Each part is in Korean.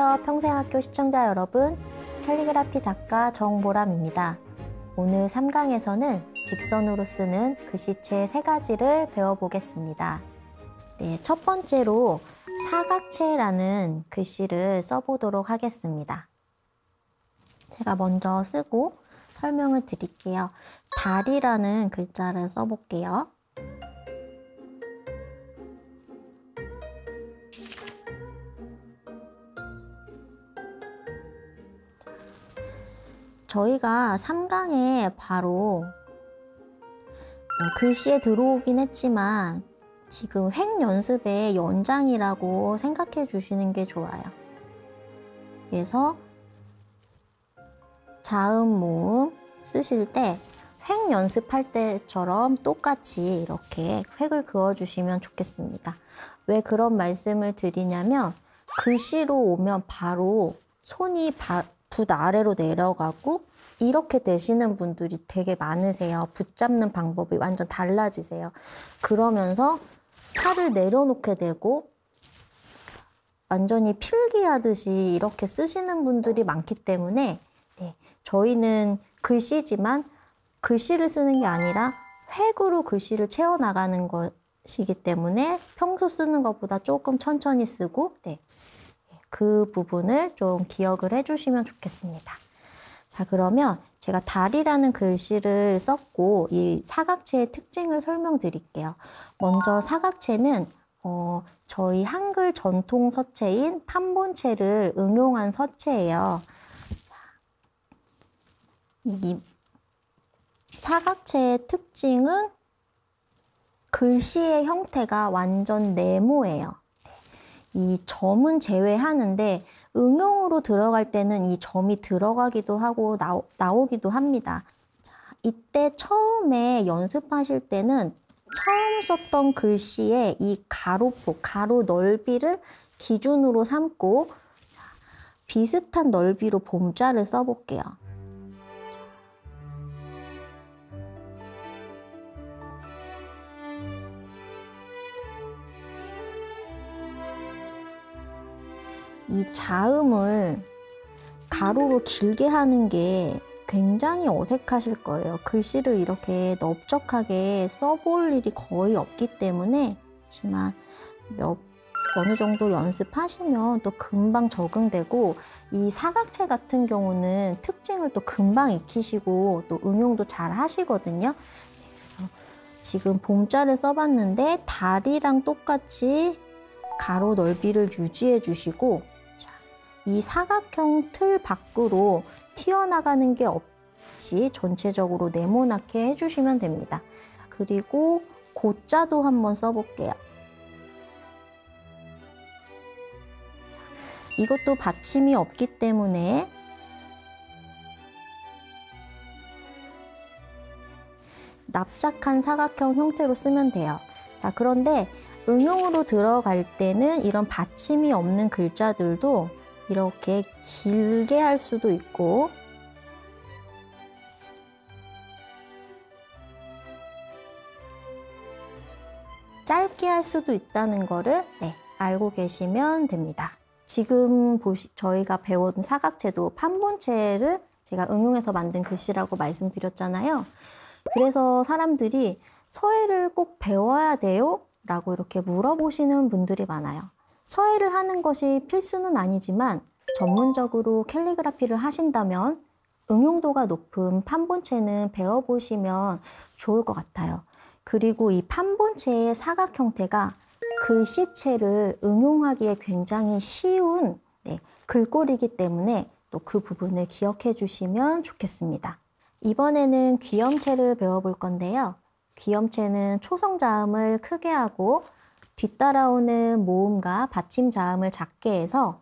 안녕하세요. 평생학교 시청자 여러분, 캘리그라피 작가 정보람입니다. 오늘 3강에서는 직선으로 쓰는 글씨체 3가지를 배워보겠습니다. 네, 첫 번째로 사각체라는 글씨를 써보도록 하겠습니다. 제가 먼저 쓰고 설명을 드릴게요. 달이라는 글자를 써볼게요. 저희가 3강에 바로 글씨에 들어오긴 했지만 지금 획 연습의 연장이라고 생각해 주시는 게 좋아요. 그래서 자음, 모음 쓰실 때 획 연습할 때처럼 똑같이 이렇게 획을 그어주시면 좋겠습니다. 왜 그런 말씀을 드리냐면 글씨로 오면 바로 손이 붓 아래로 내려가고 이렇게 되시는 분들이 되게 많으세요. 붙잡는 방법이 완전 달라지세요. 그러면서 팔을 내려놓게 되고 완전히 필기하듯이 이렇게 쓰시는 분들이 많기 때문에 저희는 글씨지만 글씨를 쓰는 게 아니라 획으로 글씨를 채워나가는 것이기 때문에 평소 쓰는 것보다 조금 천천히 쓰고 그 부분을 좀 기억을 해주시면 좋겠습니다. 자, 그러면 제가 달이라는 글씨를 썼고 이 사각체의 특징을 설명드릴게요. 먼저 사각체는 저희 한글 전통 서체인 판본체를 응용한 서체예요. 이 사각체의 특징은 글씨의 형태가 완전 네모예요. 이 점은 제외하는데 응용으로 들어갈 때는 이 점이 들어가기도 하고 나오기도 합니다. 자, 이때 처음에 연습하실 때는 처음 썼던 글씨의 이 가로폭, 가로 넓이를 기준으로 삼고 비슷한 넓이로 봄자를 써볼게요. 이 자음을 가로로 길게 하는 게 굉장히 어색하실 거예요. 글씨를 이렇게 넓적하게 써볼 일이 거의 없기 때문에 하지만 어느 정도 연습하시면 또 금방 적응되고 이 사각체 같은 경우는 특징을 또 금방 익히시고 또 응용도 잘 하시거든요. 그래서 지금 봄자를 써봤는데 달이랑 똑같이 가로 넓이를 유지해 주시고 이 사각형 틀 밖으로 튀어나가는 게 없이 전체적으로 네모나게 해주시면 됩니다. 그리고 고자도 한번 써볼게요. 이것도 받침이 없기 때문에 납작한 사각형 형태로 쓰면 돼요. 자, 그런데 응용으로 들어갈 때는 이런 받침이 없는 글자들도 이렇게 길게 할 수도 있고 짧게 할 수도 있다는 거를 알고 계시면 됩니다. 지금 저희가 배운 사각체도 판본체를 제가 응용해서 만든 글씨라고 말씀드렸잖아요. 그래서 사람들이 서예를 꼭 배워야 돼요? 라고 이렇게 물어보시는 분들이 많아요. 서예를 하는 것이 필수는 아니지만 전문적으로 캘리그라피를 하신다면 응용도가 높은 판본체는 배워보시면 좋을 것 같아요. 그리고 이 판본체의 사각 형태가 글씨체를 응용하기에 굉장히 쉬운 글꼴이기 때문에 또 그 부분을 기억해 주시면 좋겠습니다. 이번에는 귀염체를 배워볼 건데요. 귀염체는 초성자음을 크게 하고 뒤따라오는 모음과 받침 자음을 작게 해서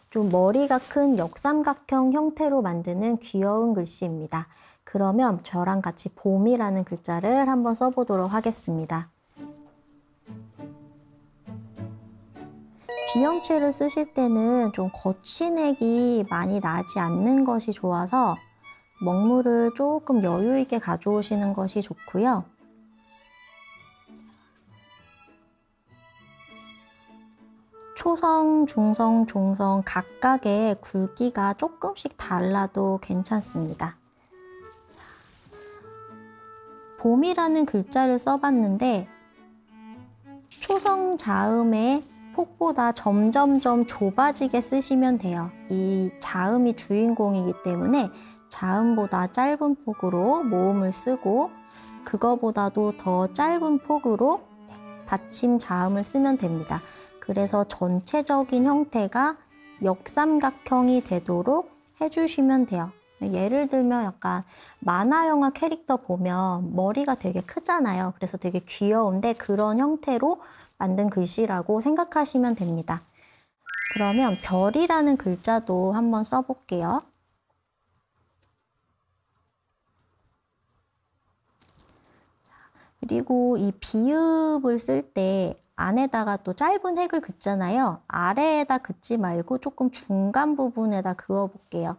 좀 머리가 큰 역삼각형 형태로 만드는 귀여운 글씨입니다. 그러면 저랑 같이 봄이라는 글자를 한번 써보도록 하겠습니다. 귀염체를 쓰실 때는 좀 거치넥이 많이 나지 않는 것이 좋아서 먹물을 조금 여유 있게 가져오시는 것이 좋고요. 초성, 중성, 종성 각각의 굵기가 조금씩 달라도 괜찮습니다. 봄이라는 글자를 써봤는데 초성 자음의 폭보다 점점점 좁아지게 쓰시면 돼요. 이 자음이 주인공이기 때문에 자음보다 짧은 폭으로 모음을 쓰고 그거보다도 더 짧은 폭으로 받침 자음을 쓰면 됩니다. 그래서 전체적인 형태가 역삼각형이 되도록 해주시면 돼요. 예를 들면 약간 만화 영화 캐릭터 보면 머리가 되게 크잖아요. 그래서 되게 귀여운데 그런 형태로 만든 글씨라고 생각하시면 됩니다. 그러면 별이라는 글자도 한번 써볼게요. 그리고 이 비읍을 쓸 때 안에다가 또 짧은 획을 긋잖아요. 아래에다 긋지 말고 조금 중간 부분에다 그어볼게요.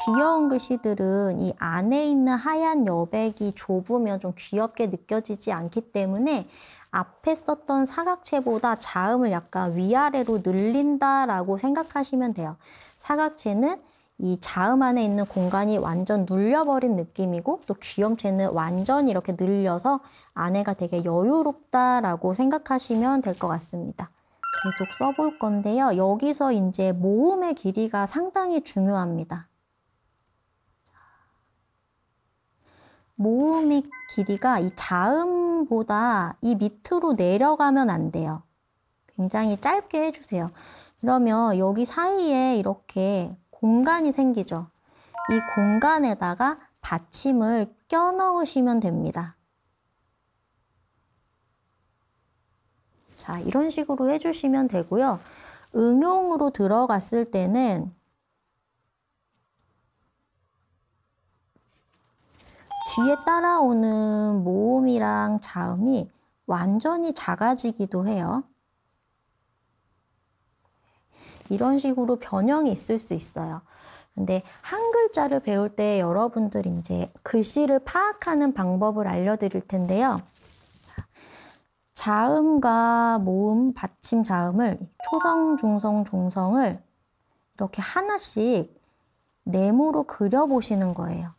귀여운 글씨들은 이 안에 있는 하얀 여백이 좁으면 좀 귀엽게 느껴지지 않기 때문에 앞에 썼던 사각체보다 자음을 약간 위아래로 늘린다라고 생각하시면 돼요. 사각체는 이 자음 안에 있는 공간이 완전 눌려버린 느낌이고 또 귀염체는 완전히 이렇게 늘려서 안에가 되게 여유롭다라고 생각하시면 될 것 같습니다. 계속 써볼 건데요. 여기서 이제 모음의 길이가 상당히 중요합니다. 모음의 길이가 이 자음보다 이 밑으로 내려가면 안 돼요. 굉장히 짧게 해주세요. 그러면 여기 사이에 이렇게 공간이 생기죠. 이 공간에다가 받침을 껴 넣으시면 됩니다. 자, 이런 식으로 해주시면 되고요. 응용으로 들어갔을 때는 뒤에 따라오는 모음이랑 자음이 완전히 작아지기도 해요. 이런 식으로 변형이 있을 수 있어요. 근데 한 글자를 배울 때 여러분들 이제 글씨를 파악하는 방법을 알려드릴 텐데요. 자음과 모음, 받침 자음을 초성, 중성, 종성을 이렇게 하나씩 네모로 그려보시는 거예요.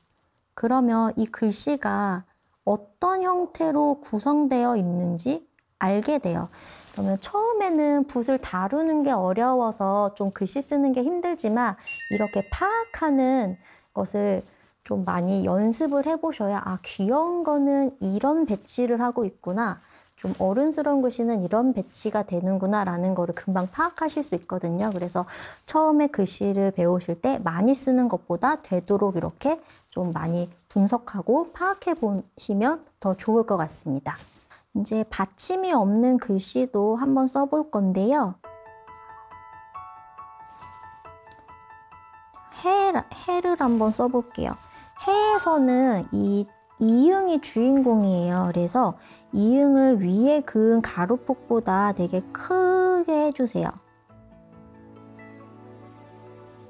그러면 이 글씨가 어떤 형태로 구성되어 있는지 알게 돼요. 그러면 처음에는 붓을 다루는 게 어려워서 좀 글씨 쓰는 게 힘들지만 이렇게 파악하는 것을 좀 많이 연습을 해보셔야 아, 귀여운 거는 이런 배치를 하고 있구나. 좀 어른스러운 글씨는 이런 배치가 되는구나 라는 거를 금방 파악하실 수 있거든요. 그래서 처음에 글씨를 배우실 때 많이 쓰는 것보다 되도록 이렇게 좀 많이 분석하고 파악해 보시면 더 좋을 것 같습니다. 이제 받침이 없는 글씨도 한번 써볼 건데요. 해를 한번 써볼게요. 해에서는 이 이응이 주인공이에요. 그래서 이응을 위에 그은 가루폭보다 되게 크게 해주세요.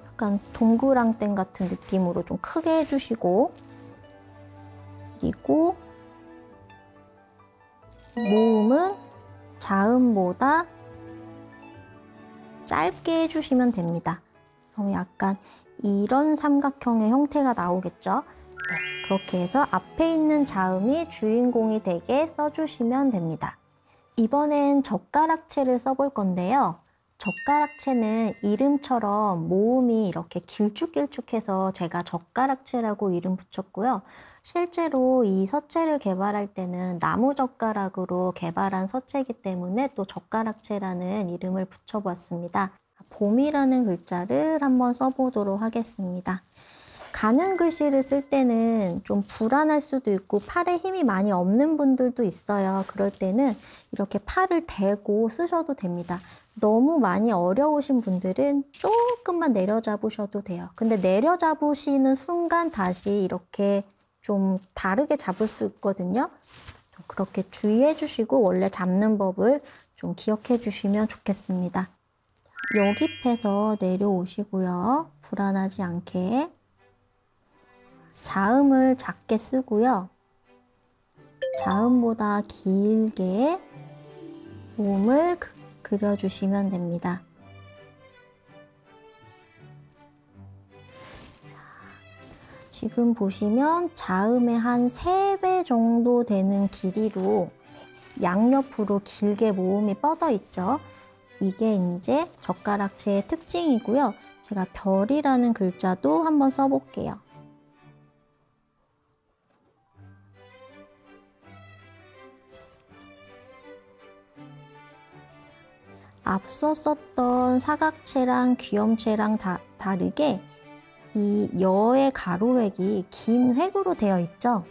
약간 동그랑땡 같은 느낌으로 좀 크게 해주시고 그리고 모음은 자음보다 짧게 해주시면 됩니다. 그럼 약간 이런 삼각형의 형태가 나오겠죠? 네, 그렇게 해서 앞에 있는 자음이 주인공이 되게 써주시면 됩니다. 이번엔 젓가락체를 써볼 건데요. 젓가락체는 이름처럼 모음이 이렇게 길쭉길쭉해서 제가 젓가락체라고 이름 붙였고요. 실제로 이 서체를 개발할 때는 나무젓가락으로 개발한 서체이기 때문에 또 젓가락체라는 이름을 붙여보았습니다. 봄이라는 글자를 한번 써보도록 하겠습니다. 가는 글씨를 쓸 때는 좀 불안할 수도 있고 팔에 힘이 많이 없는 분들도 있어요. 그럴 때는 이렇게 팔을 대고 쓰셔도 됩니다. 너무 많이 어려우신 분들은 조금만 내려잡으셔도 돼요. 근데 내려잡으시는 순간 다시 이렇게 좀 다르게 잡을 수 있거든요. 그렇게 주의해 주시고 원래 잡는 법을 좀 기억해 주시면 좋겠습니다. 여깃해서 내려오시고요. 불안하지 않게. 자음을 작게 쓰고요. 자음보다 길게 모음을 그려주시면 됩니다. 지금 보시면 자음의 한 3배 정도 되는 길이로 양옆으로 길게 모음이 뻗어 있죠. 이게 이제 젓가락체의 특징이고요. 제가 별이라는 글자도 한번 써볼게요. 앞서 썼던 사각체랑 귀염체랑 다르게 이 여의 가로획이 긴 획으로 되어 있죠.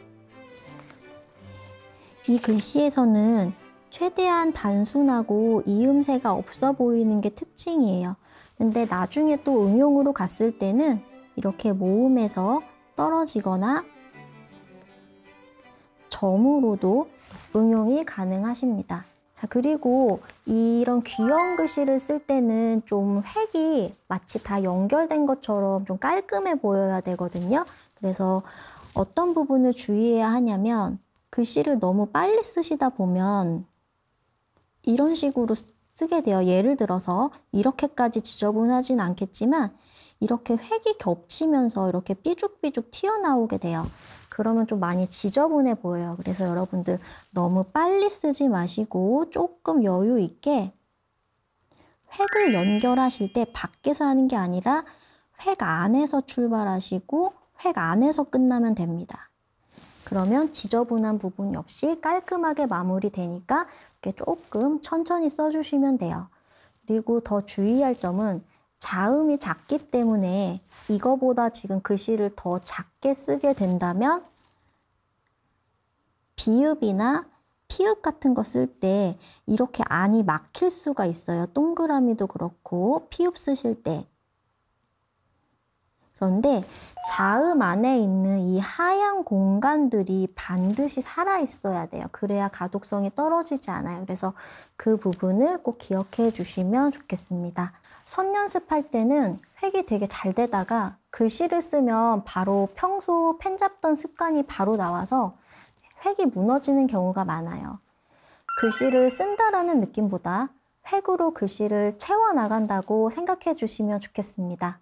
이 글씨에서는 최대한 단순하고 이음새가 없어 보이는 게 특징이에요. 근데 나중에 또 응용으로 갔을 때는 이렇게 모음에서 떨어지거나 점으로도 응용이 가능하십니다. 자, 그리고 이런 귀여운 글씨를 쓸 때는 좀 획이 마치 다 연결된 것처럼 좀 깔끔해 보여야 되거든요. 그래서 어떤 부분을 주의해야 하냐면 글씨를 너무 빨리 쓰시다 보면 이런 식으로 쓰게 돼요. 예를 들어서 이렇게까지 지저분하진 않겠지만 이렇게 획이 겹치면서 이렇게 삐죽삐죽 튀어나오게 돼요. 그러면 좀 많이 지저분해 보여요. 그래서 여러분들 너무 빨리 쓰지 마시고 조금 여유 있게 획을 연결하실 때 밖에서 하는 게 아니라 획 안에서 출발하시고 획 안에서 끝나면 됩니다. 그러면 지저분한 부분이 없이 깔끔하게 마무리되니까 이렇게 조금 천천히 써주시면 돼요. 그리고 더 주의할 점은 자음이 작기 때문에 이거보다 지금 글씨를 더 작게 쓰게 된다면 비읍이나 피읍 같은 거 쓸 때 이렇게 안이 막힐 수가 있어요. 동그라미도 그렇고 피읍 쓰실 때. 그런데 자음 안에 있는 이 하얀 공간들이 반드시 살아 있어야 돼요. 그래야 가독성이 떨어지지 않아요. 그래서 그 부분을 꼭 기억해 주시면 좋겠습니다. 선 연습할 때는 획이 되게 잘 되다가 글씨를 쓰면 바로 평소 펜 잡던 습관이 바로 나와서 획이 무너지는 경우가 많아요. 글씨를 쓴다라는 느낌보다 획으로 글씨를 채워나간다고 생각해 주시면 좋겠습니다.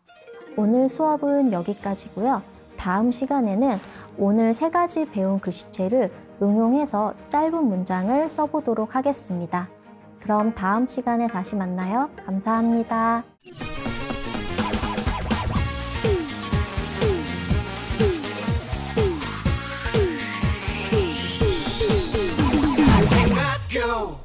오늘 수업은 여기까지고요. 다음 시간에는 오늘 3가지 배운 글씨체를 응용해서 짧은 문장을 써보도록 하겠습니다. 그럼 다음 시간에 다시 만나요. 감사합니다. Go!